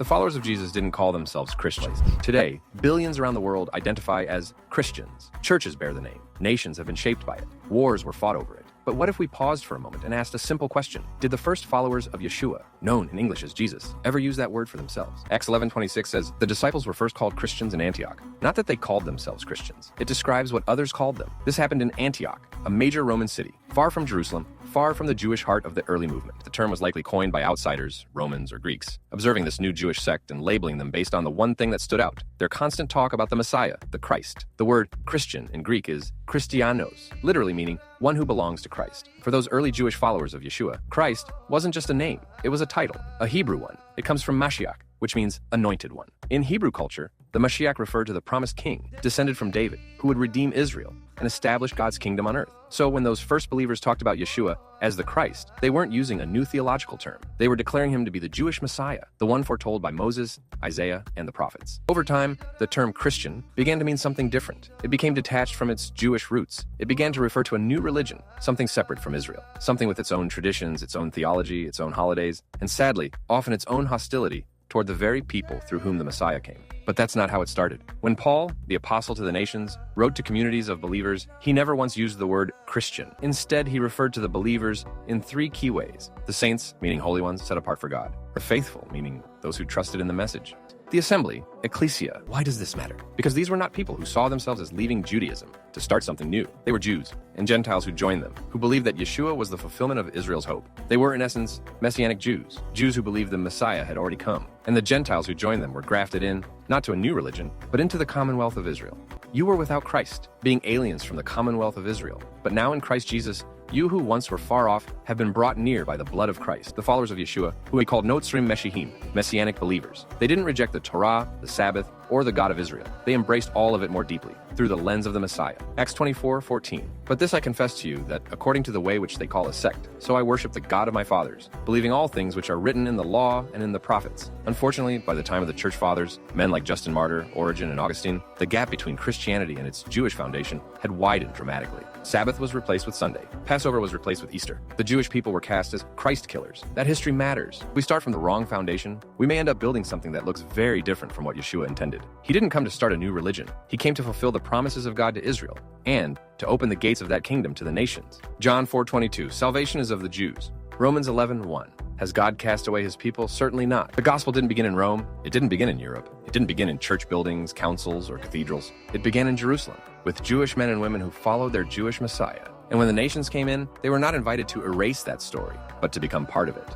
The followers of Jesus didn't call themselves Christians. Today, billions around the world identify as Christians. Churches bear the name. Nations have been shaped by it. Wars were fought over it. But what if we paused for a moment and asked a simple question? Did the first followers of Yeshua, known in English as Jesus, ever use that word for themselves? Acts 11:26 says, the disciples were first called Christians in Antioch. Not that they called themselves Christians. It describes what others called them. This happened in Antioch, a major Roman city, far from Jerusalem, far from the Jewish heart of the early movement. The term was likely coined by outsiders, Romans or Greeks, observing this new Jewish sect and labeling them based on the one thing that stood out, their constant talk about the Messiah, the Christ. The word Christian in Greek is Christianos, literally meaning one who belongs to Christ. For those early Jewish followers of Yeshua, Christ wasn't just a name, it was a title, a Hebrew one. It comes from Mashiach, which means anointed one. In Hebrew culture, the Mashiach referred to the promised king, descended from David, who would redeem Israel and establish God's kingdom on earth. So when those first believers talked about Yeshua as the Christ, they weren't using a new theological term. They were declaring him to be the Jewish Messiah, the one foretold by Moses, Isaiah, and the prophets. Over time, the term Christian began to mean something different. It became detached from its Jewish roots. It began to refer to a new religion, something separate from Israel, something with its own traditions, its own theology, its own holidays, and sadly, often its own hostility toward the very people through whom the Messiah came. But that's not how it started. When Paul, the apostle to the nations, wrote to communities of believers, he never once used the word Christian. Instead, he referred to the believers in three key ways. The saints, meaning holy ones set apart for God. The faithful, meaning those who trusted in the message. The assembly, ecclesia. Why does this matter? Because these were not people who saw themselves as leaving Judaism to start something new. They were Jews and Gentiles who joined them, who believed that Yeshua was the fulfillment of Israel's hope. They were, in essence, Messianic Jews, Jews who believed the Messiah had already come. And the Gentiles who joined them were grafted in, not to a new religion, but into the commonwealth of Israel. You were without Christ, being aliens from the commonwealth of Israel. But now in Christ Jesus, you who once were far off have been brought near by the blood of Christ. The followers of Yeshua, who he called Notzrim Meshihim, Messianic believers. They didn't reject the Torah, the Sabbath, or the God of Israel. They embraced all of it more deeply, through the lens of the Messiah. Acts 24:14. But this I confess to you, that according to the way which they call a sect, so I worship the God of my fathers, believing all things which are written in the law and in the prophets. Unfortunately, by the time of the church fathers, men like Justin Martyr, Origen, and Augustine, the gap between Christianity and its Jewish foundation had widened dramatically. Sabbath was replaced with Sunday. Passover was replaced with Easter. The Jewish people were cast as Christ killers. That history matters. If we start from the wrong foundation, we may end up building something that looks very different from what Yeshua intended. He didn't come to start a new religion. He came to fulfill the promises of God to Israel and to open the gates of that kingdom to the nations. John 4:22, salvation is of the Jews. Romans 11:1, has God cast away his people? Certainly not. The gospel didn't begin in Rome. It didn't begin in Europe. It didn't begin in church buildings, councils, or cathedrals. It began in Jerusalem, with Jewish men and women who followed their Jewish Messiah. And when the nations came in, they were not invited to erase that story, but to become part of it.